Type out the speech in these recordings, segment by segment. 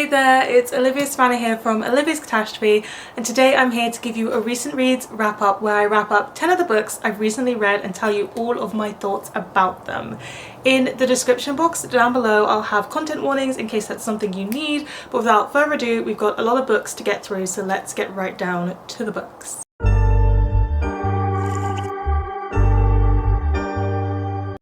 Hey there, it's Olivia Spanner here from Olivia's Catastrophe, and today I'm here to give you a recent reads wrap up where I wrap up 10 of the books I've recently read and tell you all of my thoughts about them. In the description box down below I'll have content warnings in case that's something you need, but without further ado, we've got a lot of books to get through, so let's get right down to the books.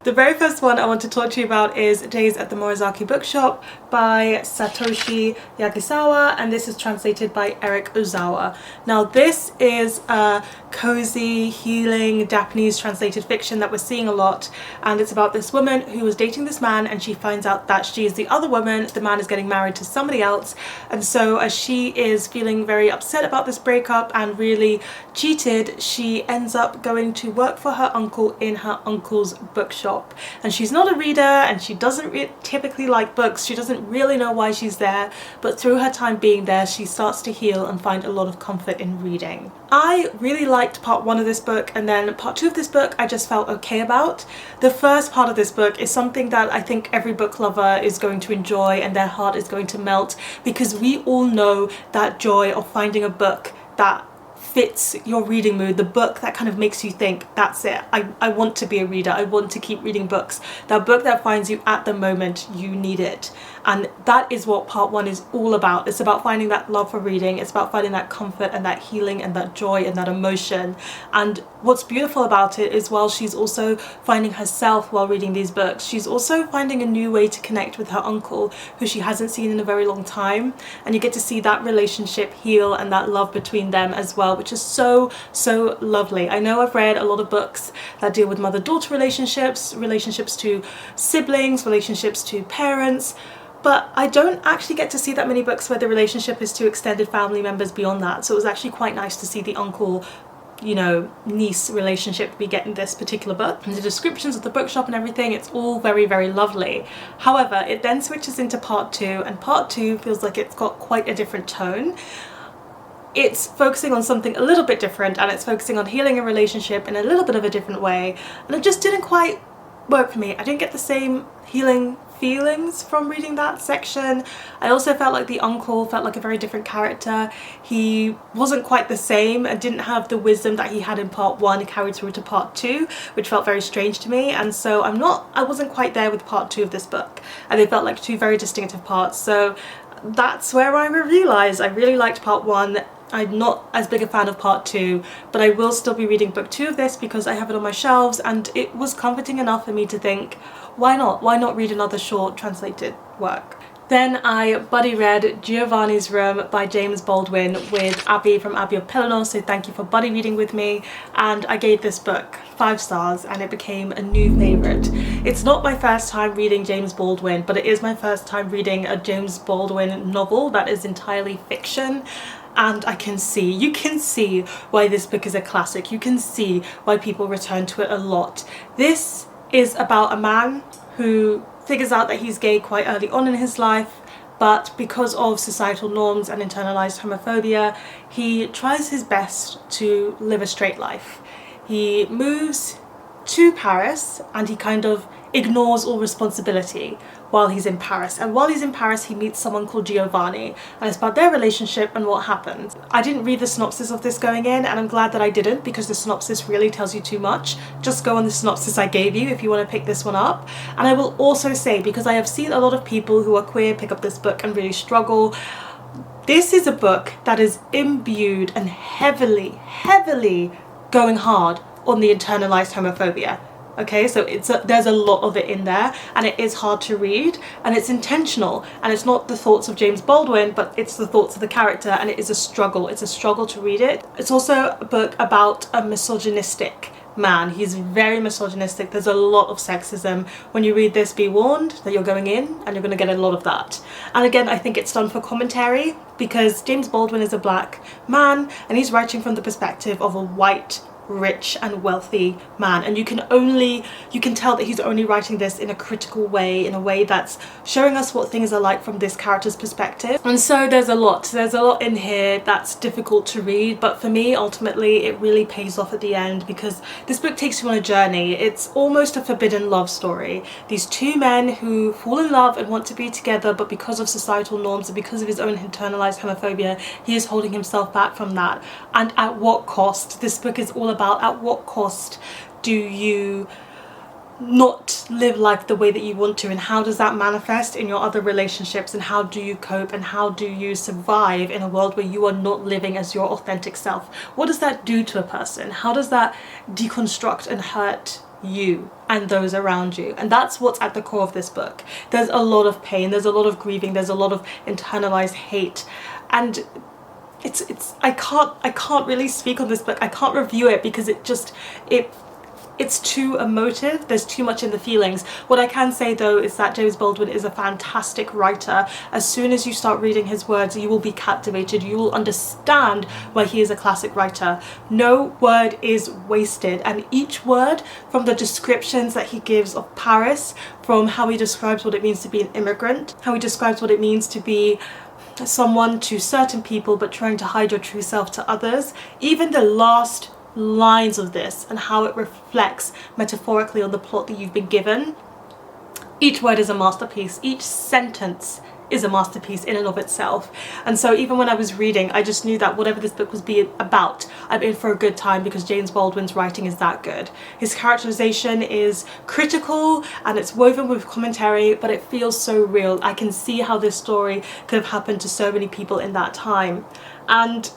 The very first one I want to talk to you about is Days at the Morisaki Bookshop by Satoshi Yagisawa, and this is translated by Eric Ozawa. Now this is a cozy, healing, Japanese translated fiction that we're seeing a lot, and it's about this woman who was dating this man and she finds out that she is the other woman, the man is getting married to somebody else, and so as she is feeling very upset about this breakup and really cheated, she ends up going to work for her uncle in her uncle's bookshop. And she's not a reader and she doesn't typically like books, she doesn't really know why she's there, but through her time being there she starts to heal and find a lot of comfort in reading. I really liked part 1 of this book, and then part 2 of this book I just felt okay about. The first part of this book is something that I think every book lover is going to enjoy and their heart is going to melt, because we all know that joy of finding a book that fits your reading mood, the book that kind of makes you think, that's it, I want to be a reader, I want to keep reading books, that book that finds you at the moment you need it. And that is what part 1 is all about. It's about finding that love for reading, it's about finding that comfort and that healing and that joy and that emotion. And what's beautiful about it is while she's also finding herself while reading these books, she's also finding a new way to connect with her uncle, who she hasn't seen in a very long time, and you get to see that relationship heal and that love between them as well, which is so lovely. I know I've read a lot of books that deal with mother-daughter relationships, relationships to siblings, relationships to parents, but I don't actually get to see that many books where the relationship is to extended family members beyond that. So it was actually quite nice to see the uncle, you know, niece relationship we get in this particular book. And the descriptions of the bookshop and everything, it's all very lovely. However, it then switches into part 2, and part 2 feels like it's got quite a different tone. It's focusing on something a little bit different, and it's focusing on healing a relationship in a little bit of a different way, and it just didn't quite work for me. I didn't get the same healing feelings from reading that section. I also felt like the uncle felt like a very different character. He wasn't quite the same and didn't have the wisdom that he had in part 1 carried through to part 2, which felt very strange to me, and so I wasn't quite there with part 2 of this book, and they felt like 2 very distinctive parts. So that's where I realised I really liked part 1. I'm not as big a fan of part 2, but I will still be reading book 2 of this because I have it on my shelves, and it was comforting enough for me to think, why not? Why not read another short translated work? Then I buddy read Giovanni's Room by James Baldwin with Abby from Abby of Pelennor, so thank you for buddy reading with me, and I gave this book 5 stars and it became a new favourite. It's not my first time reading James Baldwin, but it is my first time reading a James Baldwin novel that is entirely fiction. And you can see why this book is a classic. You can see why people return to it a lot. This is about a man who figures out that he's gay quite early on in his life, but because of societal norms and internalized homophobia, he tries his best to live a straight life. He moves to Paris and he kind of ignores all responsibility while he's in Paris, and while he's in Paris he meets someone called Giovanni, and it's about their relationship and what happens. I didn't read the synopsis of this going in, and I'm glad that I didn't, because the synopsis really tells you too much. Just go on the synopsis I gave you if you want to pick this one up. And I will also say, because I have seen a lot of people who are queer pick up this book and really struggle, this is a book that is imbued and heavily going hard on the internalized homophobia. Okay, so there's a lot of it in there, and it is hard to read, and it's intentional, and it's not the thoughts of James Baldwin, but it's the thoughts of the character, and it is a struggle. It's a struggle to read it. It's also a book about a misogynistic man. He's very misogynistic. There's a lot of sexism. When you read this, be warned that you're going in and you're going to get a lot of that. And again, I think it's done for commentary, because James Baldwin is a black man and he's writing from the perspective of a white rich and wealthy man, and you can tell that he's only writing this in a critical way, in a way that's showing us what things are like from this character's perspective. And so there's a lot in here that's difficult to read, but for me ultimately it really pays off at the end, because this book takes you on a journey. It's almost a forbidden love story. These two men who fall in love and want to be together, but because of societal norms and because of his own internalized homophobia, he is holding himself back from that. And at what cost? This book is all about at what cost do you not live life the way that you want to, and how does that manifest in your other relationships, and how do you cope, and how do you survive in a world where you are not living as your authentic self? What does that do to a person? How does that deconstruct and hurt you and those around you? And that's what's at the core of this book. There's a lot of pain, there's a lot of grieving, there's a lot of internalized hate, and I can't really speak on this book. I can't review it because it's too emotive. There's too much in the feelings. What I can say though is that James Baldwin is a fantastic writer. As soon as you start reading his words, you will be captivated. You will understand why he is a classic writer. No word is wasted, and each word, from the descriptions that he gives of Paris, from how he describes what it means to be an immigrant, how he describes what it means to be someone to certain people but trying to hide your true self to others, even the last lines of this and how it reflects metaphorically on the plot that you've been given. Each word is a masterpiece. Each sentence is a masterpiece in and of itself. And so even when I was reading, I just knew that whatever this book was about, I'm in for a good time, because James Baldwin's writing is that good. His characterization is critical and it's woven with commentary, but it feels so real. I can see how this story could have happened to so many people in that time. And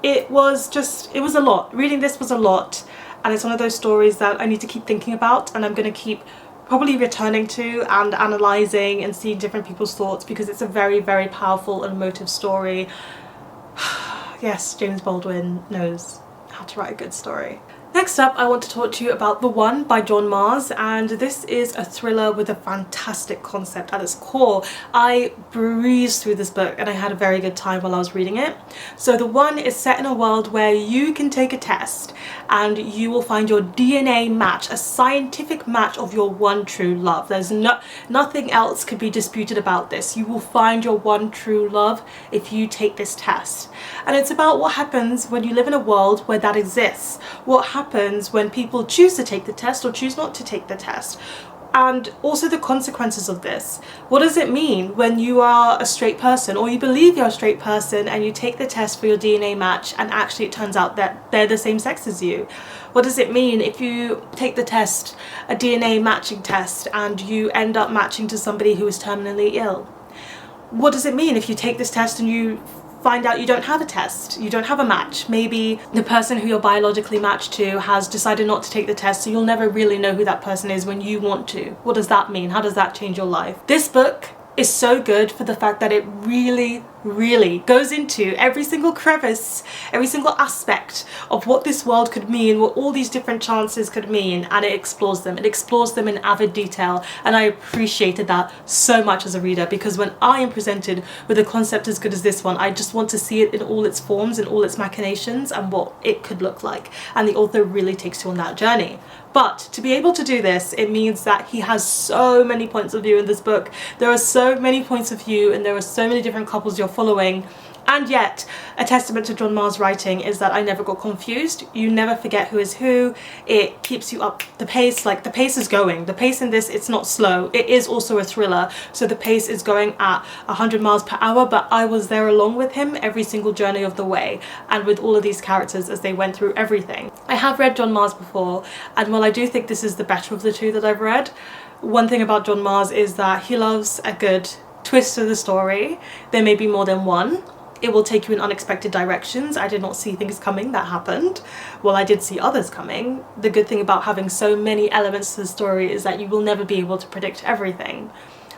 it was a lot. Reading this was a lot, and it's one of those stories that I need to keep thinking about, and I'm going to keep probably returning to and analysing and seeing different people's thoughts, because it's a very, very powerful and emotive story. Yes, James Baldwin knows how to write a good story. Next up, I want to talk to you about The One by John Marrs, and this is a thriller with a fantastic concept at its core. I breezed through this book and I had a very good time while I was reading it. So The One is set in a world where you can take a test and you will find your DNA match, a scientific match of your one true love. There's nothing else could be disputed about this. You will find your one true love if you take this test. And it's about what happens when you live in a world where that exists. What happens when people choose to take the test or choose not to take the test, and also the consequences of this. What does it mean when you are a straight person, or you believe you're a straight person, and you take the test for your DNA match and actually it turns out that they're the same sex as you? What does it mean if you take the test, a DNA matching test, and you end up matching to somebody who is terminally ill? What does it mean if you take this test and you find out you don't have a test, you don't have a match? Maybe the person who you're biologically matched to has decided not to take the test, so you'll never really know who that person is when you want to. What does that mean? How does that change your life? This book is so good for the fact that it really goes into every single crevice, every single aspect of what this world could mean, what all these different chances could mean, and it explores them. It explores them in avid detail, and I appreciated that so much as a reader, because when I am presented with a concept as good as this one, I just want to see it in all its forms and all its machinations and what it could look like, and the author really takes you on that journey. But to be able to do this, it means that he has so many points of view in this book. There are so many points of view and there are so many different couples you're following. And yet, a testament to John Marrs' writing is that I never got confused. You never forget who is who. It keeps you up the pace. Like, the pace is going. The pace in this, it's not slow. It is also a thriller, so the pace is going at 100 miles per hour, but I was there along with him every single journey of the way, and with all of these characters as they went through everything. I have read John Marrs before, and while I do think this is the better of the two that I've read, one thing about John Marrs is that he loves a good twist to the story. There may be more than one. It will take you in unexpected directions. I did not see things coming that happened. Well, I did see others coming. The good thing about having so many elements to the story is that you will never be able to predict everything.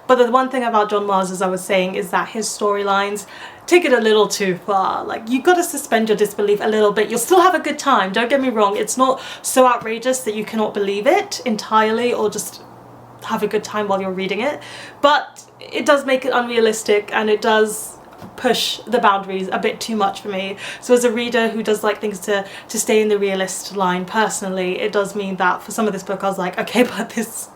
But the one thing about John Marrs, as I was saying, is that his storylines take it a little too far. Like, you gotta suspend your disbelief a little bit. You'll still have a good time, don't get me wrong. It's not so outrageous that you cannot believe it entirely or just have a good time while you're reading it. But it does make it unrealistic, and it does push the boundaries a bit too much for me. So as a reader who does like things to stay in the realist line, personally, it does mean that for some of this book I was like, okay, but this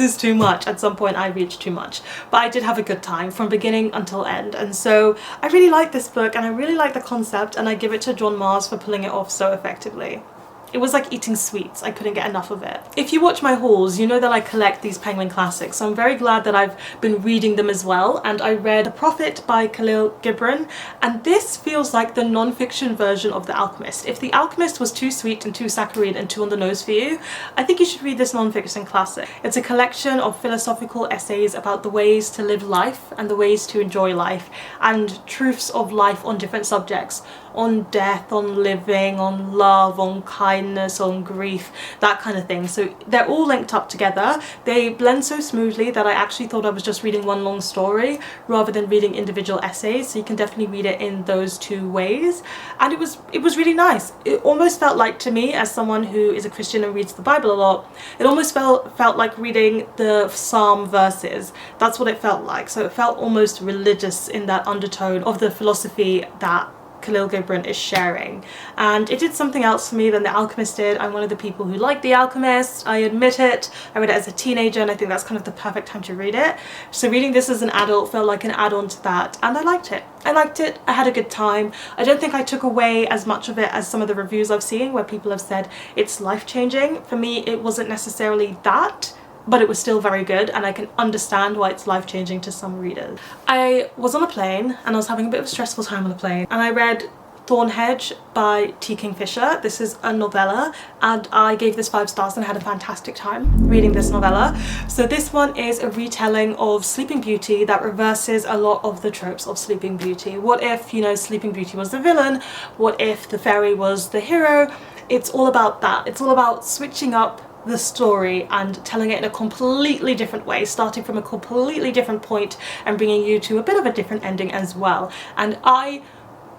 is too much. At some point I reached too much, but I did have a good time from beginning until end, and so I really like this book and I really like the concept, and I give it to John Mars for pulling it off so effectively. It was like eating sweets. I couldn't get enough of it. If you watch my hauls, you know that I collect these Penguin classics, so I'm very glad that I've been reading them as well. And I read The Prophet by Khalil Gibran, and this feels like the non-fiction version of The Alchemist. If The Alchemist was too sweet and too saccharine and too on the nose for you, I think you should read this non-fiction classic. It's a collection of philosophical essays about the ways to live life and the ways to enjoy life, and truths of life on different subjects. On death, on living, on love, on kindness, on grief, that kind of thing. So they're all linked up together. They blend so smoothly that I actually thought I was just reading one long story rather than reading individual essays. So you can definitely read it in those two ways. And it was really nice. It almost felt like, to me, as someone who is a Christian and reads the Bible a lot, it almost felt like reading the Psalm verses. That's what it felt like. So it felt almost religious in that undertone of the philosophy that Khalil Gibran is sharing, and it did something else for me than The Alchemist did. I'm one of the people who like The Alchemist, I admit it. I read it as a teenager and I think that's kind of the perfect time to read it. So reading this as an adult felt like an add-on to that, and I liked it. I had a good time. I don't think I took away as much of it as some of the reviews I've seen where people have said it's life-changing. For me, it wasn't necessarily that, but it was still very good, and I can understand why it's life-changing to some readers. I was on a plane and I was having a bit of a stressful time on the plane, and I read Thornhedge by T. Kingfisher. This is a novella, and I gave this 5 stars and had a fantastic time reading this novella. So this one is a retelling of Sleeping Beauty that reverses a lot of the tropes of Sleeping Beauty. What if, you know, Sleeping Beauty was the villain? What if the fairy was the hero? It's all about that. It's all about switching up the story and telling it in a completely different way, starting from a completely different point and bringing you to a bit of a different ending as well. And I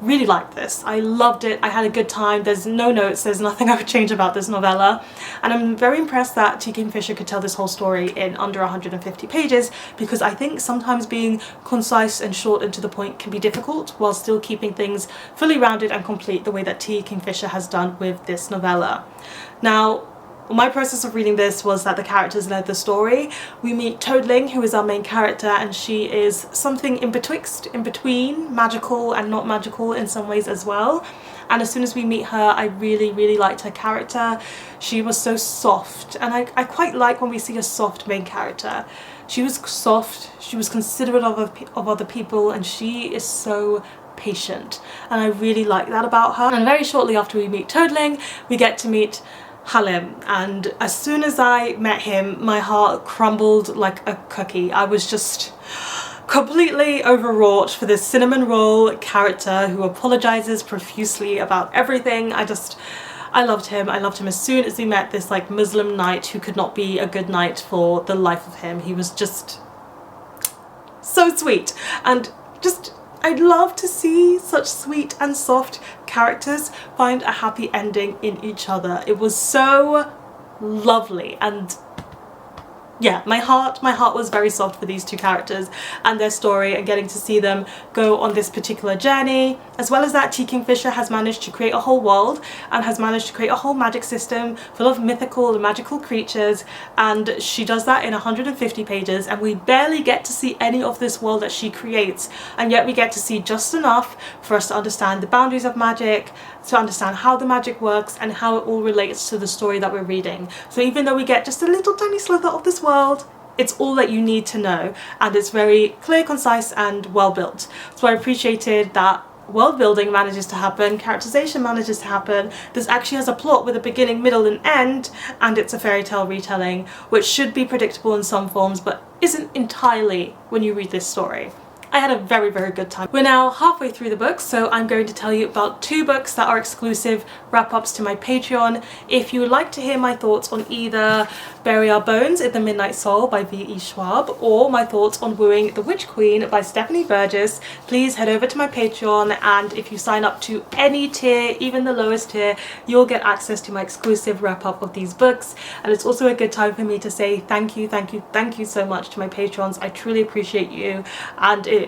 really liked this. I loved it. I had a good time. There's no notes, there's nothing I would change about this novella, and I'm very impressed that T. Kingfisher could tell this whole story in under 150 pages, because I think sometimes being concise and short and to the point can be difficult while still keeping things fully rounded and complete the way that T. Kingfisher has done with this novella. Now, my process of reading this was that the characters led the story. We meet Toadling, who is our main character, and she is something in between magical and not magical in some ways as well. And as soon as we meet her, I really liked her character. She was so soft, and I quite like when we see a soft main character. She was soft, she was considerate of other people, and she is so patient, and I really like that about her. And very shortly after we meet Toadling, we get to meet Khalil, and as soon as I met him, my heart crumbled like a cookie. I was just completely overwrought for this cinnamon roll character who apologizes profusely about everything. I loved him. I loved him as soon as we met this like Muslim knight who could not be a good knight for the life of him. He was just so sweet, and just I'd love to see such sweet and soft characters find a happy ending in each other. It was so lovely, and yeah, my heart was very soft for these two characters and their story, and getting to see them go on this particular journey. As well as that, T. Kingfisher has managed to create a whole world and has managed to create a whole magic system full of mythical and magical creatures, and she does that in 150 pages, and we barely get to see any of this world that she creates, and yet we get to see just enough for us to understand the boundaries of magic, to understand how the magic works and how it all relates to the story that we're reading. So even though we get just a little tiny slither of this world, it's all that you need to know, and it's very clear, concise and well built. So I appreciated that world building manages to happen, characterization manages to happen, this actually has a plot with a beginning, middle and end, and it's a fairy tale retelling, which should be predictable in some forms but isn't entirely when you read this story. I had a very good time. We're now halfway through the book, so I'm going to tell you about 2 books that are exclusive wrap-ups to my Patreon. If you would like to hear my thoughts on either Bury Our Bones in the Midnight Soul by V.E. Schwab or my thoughts on Wooing the Witch Queen by Stephanie Burgis, please head over to my Patreon, and if you sign up to any tier, even the lowest tier, you'll get access to my exclusive wrap-up of these books. And it's also a good time for me to say thank you so much to my patrons. I truly appreciate you, and it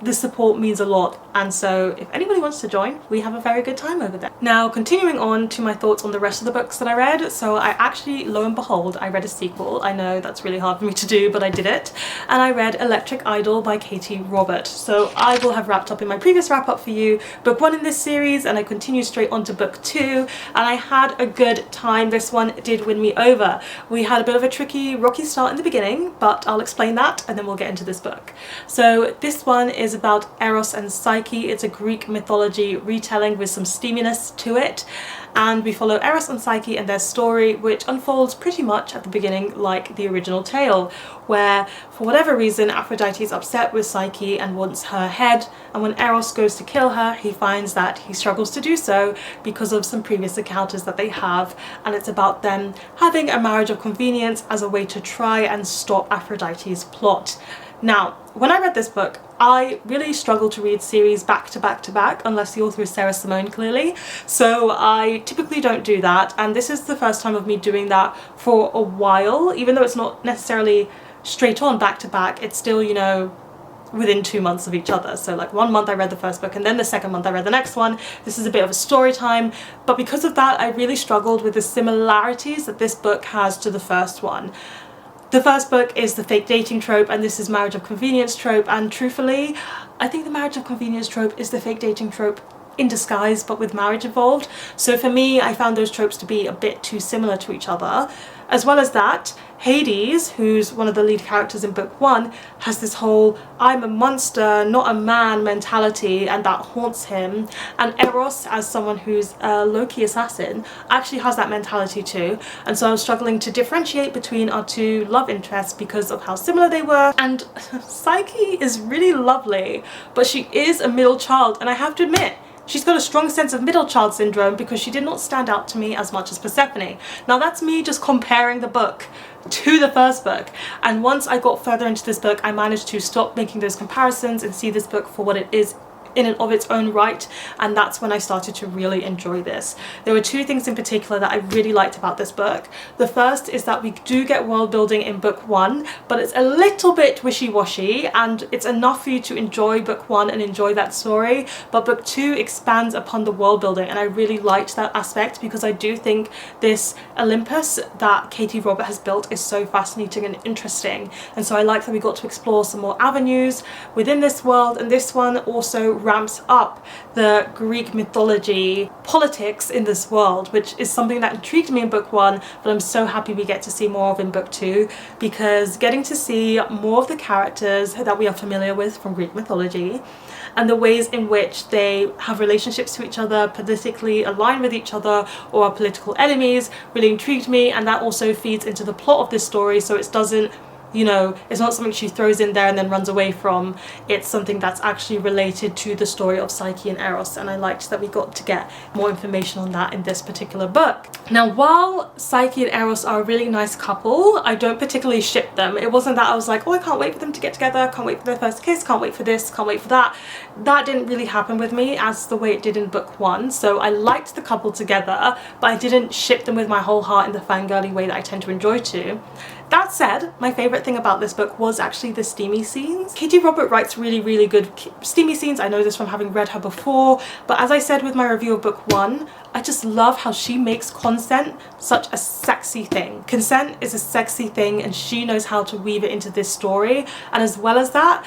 the support means a lot, and so if anybody wants to join, we have a very good time over there. Now, continuing on to my thoughts on the rest of the books that I read, so I actually, lo and behold, I read a sequel. I know that's really hard for me to do, but I did it, and I read Electric Idol by Katee Robert. So I will have wrapped up in my previous wrap up for you book 1 in this series, and I continued straight on to book 2, and I had a good time. This one did win me over. We had a bit of a tricky, rocky start in the beginning, but I'll explain that and then we'll get into this book. So this one is about Eros and Psyche. It's a Greek mythology retelling with some steaminess to it, and we follow Eros and Psyche and their story, which unfolds pretty much at the beginning like the original tale, where for whatever reason Aphrodite is upset with Psyche and wants her head, and when Eros goes to kill her, he finds that he struggles to do so because of some previous encounters that they have, and it's about them having a marriage of convenience as a way to try and stop Aphrodite's plot. Now, when I read this book, I really struggle to read series back to back to back unless the author is Sarah Simone, clearly, so I typically don't do that, and this is the first time of me doing that for a while. Even though it's not necessarily straight on back to back, it's still, you know, within 2 months of each other. So like 1 month I read the first book and then the second month I read the next one. This is a bit of a story time, but because of that I really struggled with the similarities that this book has to the first one. The first book is the fake dating trope, and this is marriage of convenience trope, and truthfully I think the marriage of convenience trope is the fake dating trope in disguise but with marriage involved. So for me, I found those tropes to be a bit too similar to each other. As well as that, Hades, who's one of the lead characters in book 1, has this whole I'm a monster, not a man mentality, and that haunts him. And Eros, as someone who's a low-key assassin, actually has that mentality too. And so I was struggling to differentiate between our two love interests because of how similar they were. And Psyche is really lovely, but she is a middle child, and I have to admit, she's got a strong sense of middle child syndrome because she did not stand out to me as much as Persephone. Now that's me just comparing the book to the first book, and once I got further into this book I managed to stop making those comparisons and see this book for what it is in and of its own right, and that's when I started to really enjoy this. There were 2 things in particular that I really liked about this book. The first is that we do get world building in book 1, but it's a little bit wishy-washy, and it's enough for you to enjoy book 1 and enjoy that story, but book 2 expands upon the world building, and I really liked that aspect because I do think this Olympus that Katee Robert has built is so fascinating and interesting, and so I like that we got to explore some more avenues within this world, and this one also ramps up the Greek mythology politics in this world, which is something that intrigued me in book 1, but I'm so happy we get to see more of in book 2, because getting to see more of the characters that we are familiar with from Greek mythology and the ways in which they have relationships to each other, politically align with each other, or are political enemies really intrigued me, and that also feeds into the plot of this story, so it doesn't, you know, it's not something she throws in there and then runs away from. It's something that's actually related to the story of Psyche and Eros, and I liked that we got to get more information on that in this particular book. Now, while Psyche and Eros are a really nice couple, I don't particularly ship them. It wasn't that I was like, oh, I can't wait for them to get together, can't wait for their first kiss, can't wait for this, can't wait for that. That didn't really happen with me as the way it did in book 1, so I liked the couple together, but I didn't ship them with my whole heart in the fangirly way that I tend to enjoy to. That said, my favourite thing about this book was actually the steamy scenes. Katee Robert writes really, really good steamy scenes. I know this from having read her before, but as I said with my review of book 1, I just love how she makes consent such a sexy thing. Consent is a sexy thing, and she knows how to weave it into this story, and as well as that,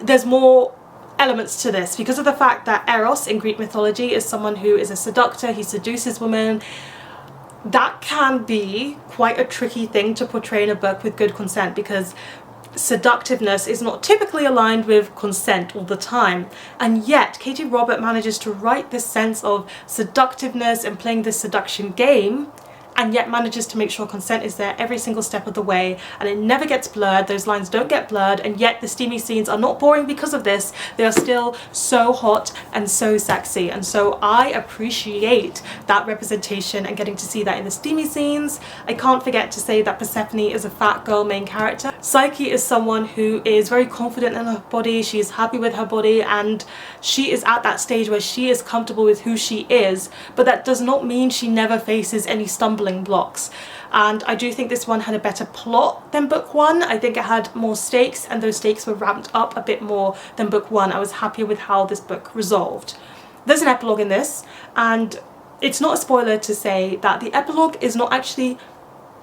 there's more elements to this because of the fact that Eros in Greek mythology is someone who is a seductor, he seduces women. That can be quite a tricky thing to portray in a book with good consent, because seductiveness is not typically aligned with consent all the time, and yet Katee Robert manages to write this sense of seductiveness and playing this seduction game, and yet manages to make sure consent is there every single step of the way, and it never gets blurred. Those lines don't get blurred, and yet the steamy scenes are not boring because of this. They are still so hot and so sexy, and so I appreciate that representation and getting to see that in the steamy scenes. I can't forget to say that Persephone is a fat girl main character. Psyche is someone who is very confident in her body, she is happy with her body, and she is at that stage where she is comfortable with who she is, but that does not mean she never faces any stumbling stumbling blocks. And I do think this one had a better plot than book one. I think it had more stakes, and those stakes were ramped up a bit more than book one. I was happier with how this book resolved. There's an epilogue in this, and it's not a spoiler to say that the epilogue is not actually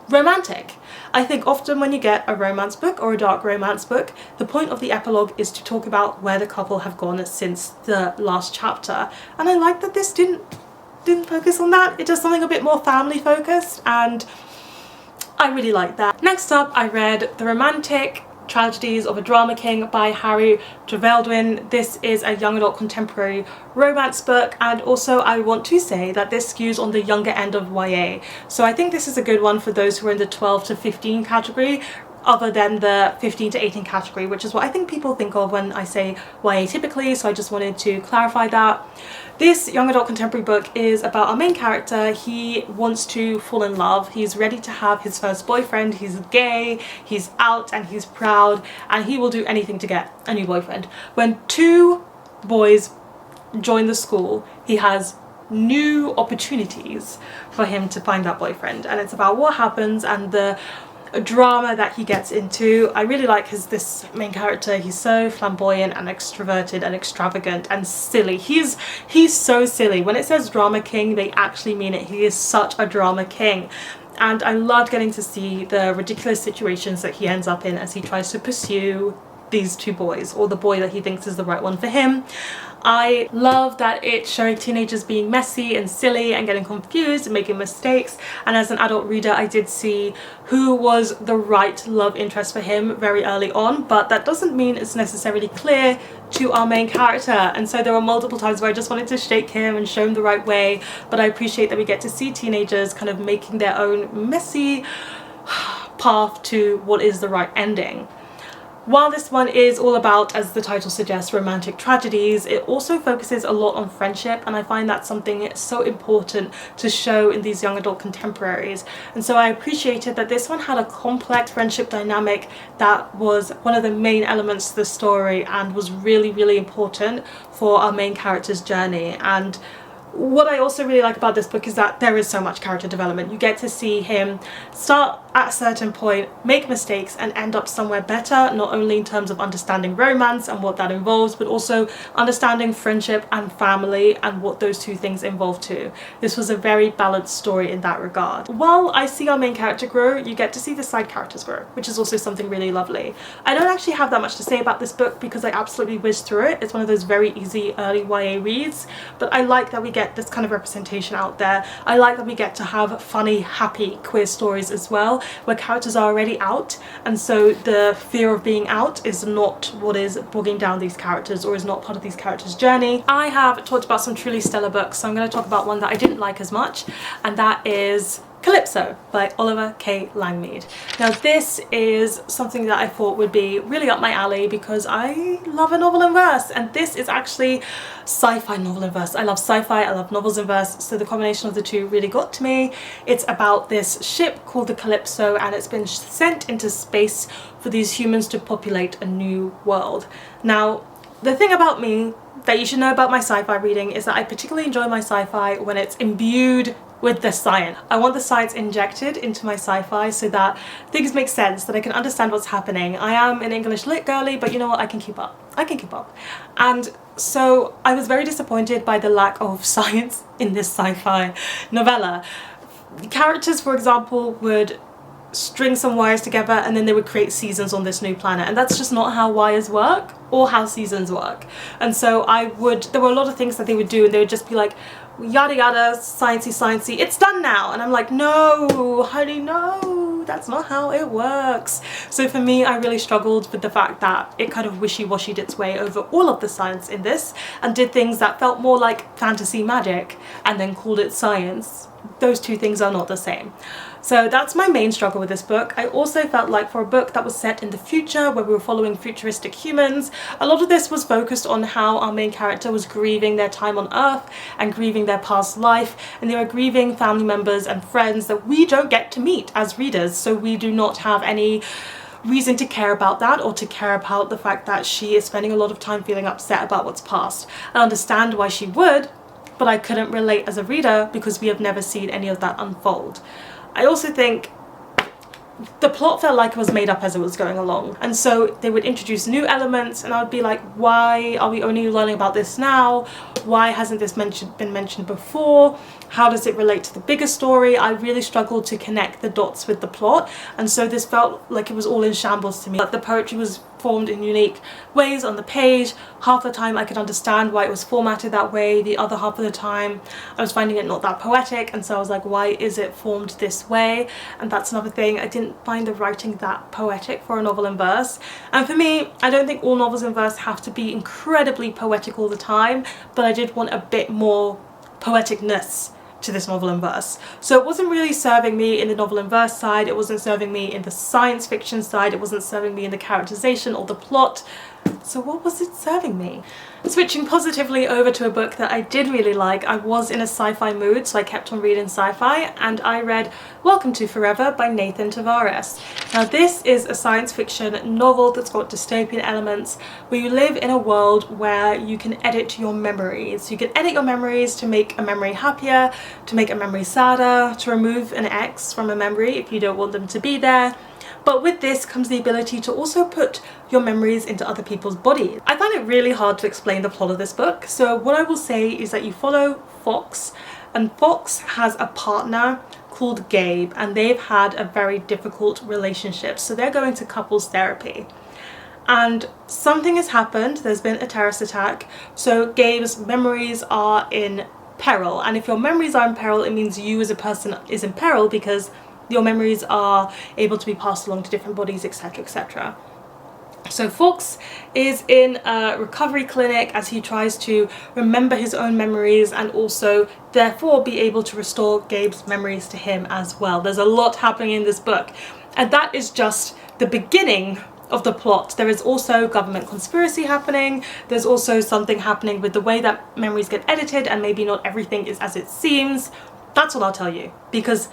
romantic. I think often when you get a romance book or a dark romance book, the point of the epilogue is to talk about where the couple have gone since the last chapter. And I like that this didn't focus on that. It does something a bit more family focused, and I really like that. Next up, I read The Romantic Tragedies of a Drama King by Harry Trevaldwyn. This is a young adult contemporary romance book, and also I want to say that this skews on the younger end of YA. So I think this is a good one for those who are in the 12 to 15 category, other than the 15 to 18 category, which is what I think people think of when I say YA typically, so I just wanted to clarify that. This young adult contemporary book is about our main character. He wants to fall in love. He's ready to have his first boyfriend. He's gay, he's out, and he's proud, and he will do anything to get a new boyfriend. When two boys join the school, he has new opportunities for him to find that boyfriend, and it's about what happens and the drama that he gets into. I really like this main character. He's so flamboyant and extroverted and extravagant and silly. He's so silly. When it says drama king, they actually mean it. He is such a drama king. And I loved getting to see the ridiculous situations that he ends up in as he tries to pursue these two boys, or the boy that he thinks is the right one for him. I love that it's showing teenagers being messy and silly and getting confused and making mistakes, and as an adult reader I did see who was the right love interest for him very early on, but that doesn't mean it's necessarily clear to our main character, and so there were multiple times where I just wanted to shake him and show him the right way. But I appreciate that we get to see teenagers kind of making their own messy path to what is the right ending. While this one is all about, as the title suggests, romantic tragedies, it also focuses a lot on friendship, and I find that something so important to show in these young adult contemporaries. And so I appreciated that this one had a complex friendship dynamic that was one of the main elements to the story and was really, really important for our main character's journey. And what I also really like about this book is that there is so much character development. You get to see him start at a certain point, make mistakes, and end up somewhere better, not only in terms of understanding romance and what that involves, but also understanding friendship and family and what those two things involve too. This was a very balanced story in that regard. While I see our main character grow, you get to see the side characters grow, which is also something really lovely. I don't actually have that much to say about this book because I absolutely whizzed through it. It's one of those very easy early YA reads, but I like that we get this kind of representation out there. I like that we get to have funny, happy queer stories as well, where characters are already out, and so the fear of being out is not what is bogging down these characters or is not part of these characters' journey. I have talked about some truly stellar books, so I'm going to talk about one that I didn't like as much, and that is Calypso by Oliver K. Langmead. Now this is something that I thought would be really up my alley because I love a novel in verse, and this is actually sci-fi novel in verse. I love sci-fi, I love novels in verse, so the combination of the two really got to me. It's about this ship called the Calypso, and it's been sent into space for these humans to populate a new world. Now the thing about me that you should know about my sci-fi reading is that I particularly enjoy my sci-fi when it's imbued with the science. I want the science injected into my sci-fi so that things make sense, that I can understand what's happening. I am an English lit girly, but you know what, I can keep up. I can keep up. And so I was very disappointed by the lack of science in this sci-fi novella. Characters, for example, would string some wires together and then they would create seasons on this new planet, and that's just not how wires work or how seasons work. And so there were a lot of things that they would do, and they would just be like, yada yada, sciencey, it's done now. And I'm like, no, honey, no, that's not how it works. So for me, I really struggled with the fact that it kind of wishy-washied its way over all of the science in this and did things that felt more like fantasy magic and then called it science. Those two things are not the same. So that's my main struggle with this book. I also felt like for a book that was set in the future, where we were following futuristic humans, a lot of this was focused on how our main character was grieving their time on Earth and grieving their past life, and they were grieving family members and friends that we don't get to meet as readers, so we do not have any reason to care about that or to care about the fact that she is spending a lot of time feeling upset about what's past. I understand why she would, but I couldn't relate as a reader because we have never seen any of that unfold. I also think the plot felt like it was made up as it was going along, and so they would introduce new elements and I would be like, why are we only learning about this now? Why hasn't this been mentioned before? How does it relate to the bigger story? I really struggled to connect the dots with the plot, and so this felt like it was all in shambles to me. Like the poetry was formed in unique ways on the page. Half the time I could understand why it was formatted that way, the other half of the time I was finding it not that poetic, and so I was like, why is it formed this way? And that's another thing, I didn't find the writing that poetic for a novel in verse. And for me, I don't think all novels in verse have to be incredibly poetic all the time, but I did want a bit more poeticness to this novel in verse. So it wasn't really serving me in the novel in verse side, it wasn't serving me in the science fiction side, it wasn't serving me in the characterization or the plot. So what was it serving me? Switching positively over to a book that I did really like, I was in a sci-fi mood, so I kept on reading sci-fi, and I read Welcome to Forever by Nathan Tavares. Now this is a science fiction novel that's got dystopian elements, where you live in a world where you can edit your memories. You can edit your memories to make a memory happier, to make a memory sadder, to remove an X from a memory if you don't want them to be there. But with this comes the ability to also put your memories into other people's bodies. I find it really hard to explain the plot of this book, so what I will say is that you follow Fox, and Fox has a partner called Gabe, and they've had a very difficult relationship, so they're going to couples therapy. And something has happened, there's been a terrorist attack, so Gabe's memories are in peril, and if your memories are in peril, it means you as a person is in peril because your memories are able to be passed along to different bodies, etc, etc. So Fox is in a recovery clinic as he tries to remember his own memories and also therefore be able to restore Gabe's memories to him as well. There's a lot happening in this book, and that is just the beginning of the plot. There is also government conspiracy happening, there's also something happening with the way that memories get edited, and maybe not everything is as it seems. That's all I'll tell you, because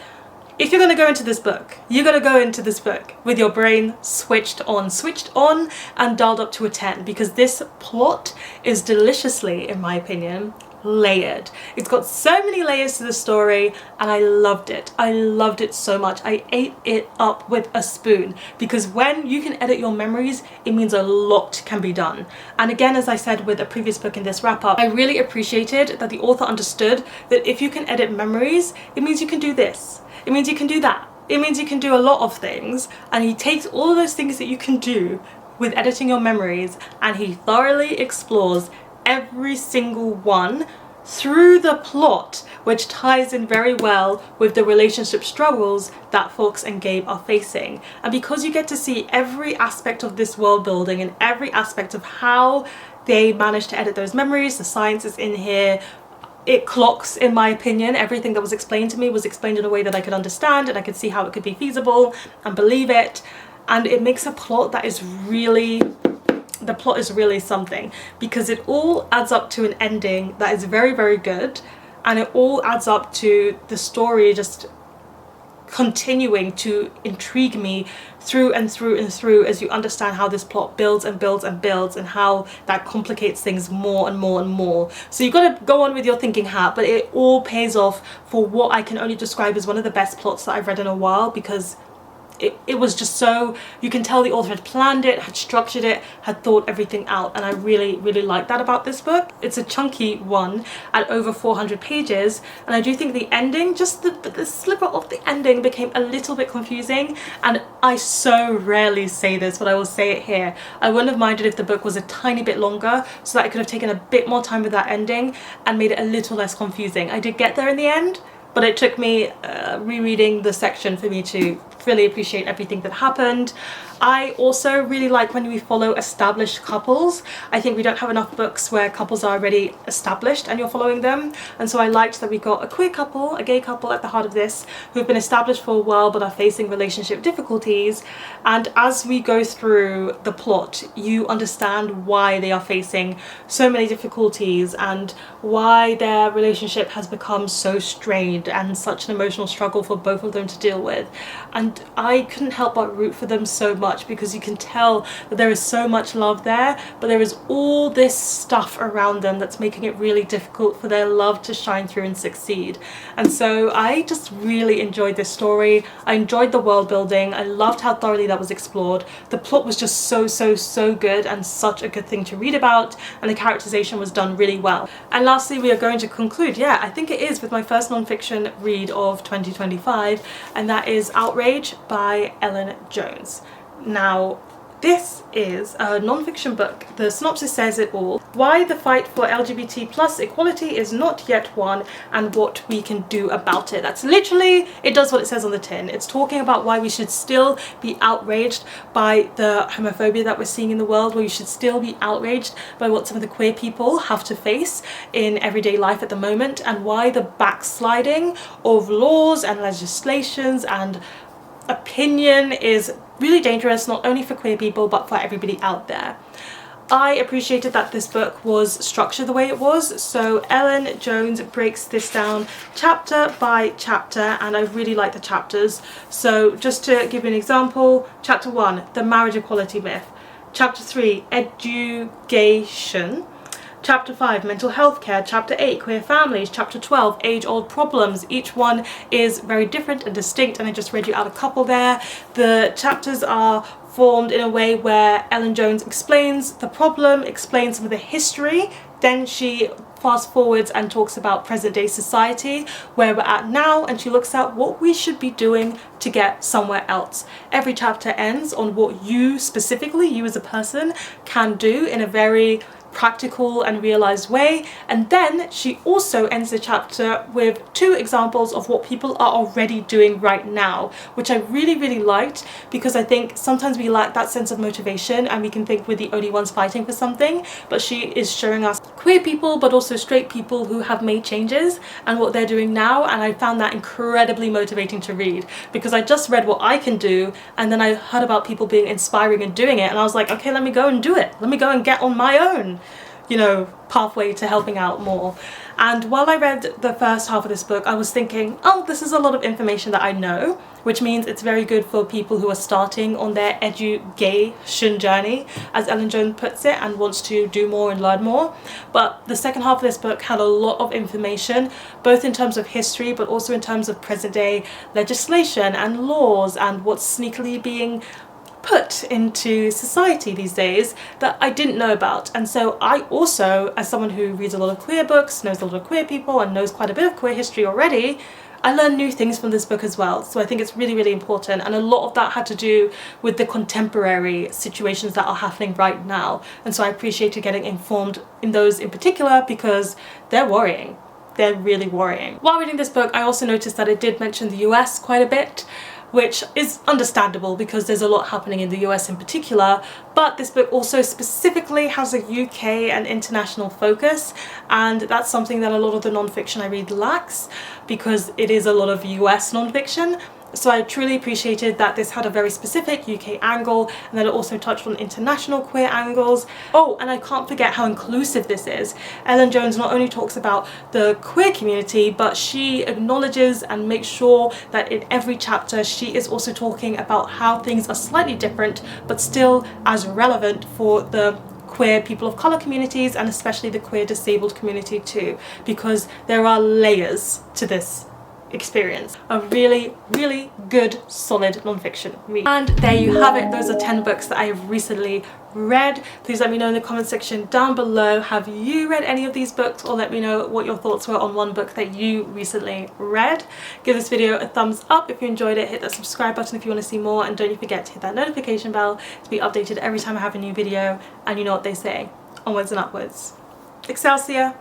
if you're going to go into this book, you're going to go into this book with your brain switched on and dialed up to a 10, because this plot is deliciously, in my opinion, layered. It's got so many layers to the story, and I loved it. I loved it so much. I ate it up with a spoon, because when you can edit your memories, it means a lot can be done. And again, as I said with a previous book in this wrap-up, I really appreciated that the author understood that if you can edit memories, it means you can do this. It means you can do that. It means you can do a lot of things, and he takes all of those things that you can do with editing your memories and he thoroughly explores every single one through the plot, which ties in very well with the relationship struggles that Fox and Gabe are facing. And because you get to see every aspect of this world building and every aspect of how they managed to edit those memories, the science is in here, it clocks, in my opinion. Everything that was explained to me was explained in a way that I could understand, and I could see how it could be feasible and believe it. And it makes a plot that is really, the plot is really something, because it all adds up to an ending that is very, very good, and it all adds up to the story just continuing to intrigue me through and through and through as you understand how this plot builds and builds and builds, and how that complicates things more and more and more. So you've got to go on with your thinking hat, but it all pays off for what I can only describe as one of the best plots that I've read in a while, because it was just so, you can tell the author had planned it, had structured it, had thought everything out, and I really, really like that about this book. It's a chunky one at over 400 pages, and I do think the ending, just the sliver of the ending became a little bit confusing, and I so rarely say this, but I will say it here. I wouldn't have minded if the book was a tiny bit longer, so that I could have taken a bit more time with that ending and made it a little less confusing. I did get there in the end, but it took me rereading the section for me to really appreciate everything that happened. I also really like when we follow established couples. I think we don't have enough books where couples are already established and you're following them, and so I liked that we got a queer couple, a gay couple at the heart of this, who've been established for a while but are facing relationship difficulties, and as we go through the plot you understand why they are facing so many difficulties and why their relationship has become so strained and such an emotional struggle for both of them to deal with. And and I couldn't help but root for them so much, because you can tell that there is so much love there, but there is all this stuff around them that's making it really difficult for their love to shine through and succeed. And so I just really enjoyed this story. I enjoyed the world building. I loved how thoroughly that was explored. The plot was just so good, and such a good thing to read about, and the characterization was done really well. And lastly, we are going to conclude, yeah, I think it is, with my first non-fiction read of 2025, and that is Outrage by Ellen Jones. Now, this is a non-fiction book. The synopsis says it all. Why the fight for LGBT plus equality is not yet won, and what we can do about it. That's literally, it does what it says on the tin. It's talking about why we should still be outraged by the homophobia that we're seeing in the world, where we should still be outraged by what some of the queer people have to face in everyday life at the moment, and why the backsliding of laws and legislations and opinion is really dangerous, not only for queer people but for everybody out there. I appreciated that this book was structured the way it was. So Ellen Jones breaks this down chapter by chapter, and I really like the chapters. So just to give you an example, chapter 1, the marriage equality myth. Chapter 3, education. Chapter 5, mental health care. Chapter 8, queer families. Chapter 12, age-old problems. Each one is very different and distinct, and I just read you out a couple there. The chapters are formed in a way where Ellen Jones explains the problem, explains some of the history, then she fast forwards and talks about present day society, where we're at now, and she looks at what we should be doing to get somewhere else. Every chapter ends on what you specifically, you as a person, can do in a very practical and realized way, and then she also ends the chapter with 2 examples of what people are already doing right now, which I really liked, because I think sometimes we lack that sense of motivation and we can think we're the only ones fighting for something, but she is showing us queer people but also straight people who have made changes and what they're doing now, and I found that incredibly motivating to read, because I just read what I can do, and then I heard about people being inspiring and doing it, and I was like, okay, let me go and do it, let me go and get on my own, you know, pathway to helping out more. And while I read the first half of this book, I was thinking, oh, this is a lot of information that I know, which means it's very good for people who are starting on their education journey, as Ellen Jones puts it, and wants to do more and learn more. But the second half of this book had a lot of information, both in terms of history but also in terms of present day legislation and laws and what's sneakily being put into society these days that I didn't know about. And so I also, as someone who reads a lot of queer books, knows a lot of queer people, and knows quite a bit of queer history already, I learned new things from this book as well. So I think it's really important, and a lot of that had to do with the contemporary situations that are happening right now, and so I appreciated getting informed in those in particular, because they're worrying. They're really worrying. While reading this book, I also noticed that it did mention the US quite a bit, which is understandable because there's a lot happening in the US in particular, but this book also specifically has a UK and international focus, and that's something that a lot of the non-fiction I read lacks, because it is a lot of US non-fiction. So I truly appreciated that this had a very specific UK angle, and that it also touched on international queer angles. Oh, and I can't forget how inclusive this is. Ellen Jones not only talks about the queer community, but she acknowledges and makes sure that in every chapter she is also talking about how things are slightly different but still as relevant for the queer people of colour communities, and especially the queer disabled community too, because there are layers to this experience. A really good solid non-fiction read. And there you have it. Those are 10 books that I have recently read. Please let me know in the comment section down below, have you read any of these books, or let me know what your thoughts were on one book that you recently read. Give this video a thumbs up if you enjoyed it, hit that subscribe button if you want to see more, and don't you forget to hit that notification bell to be updated every time I have a new video. And you know what they say, onwards and upwards. Excelsior!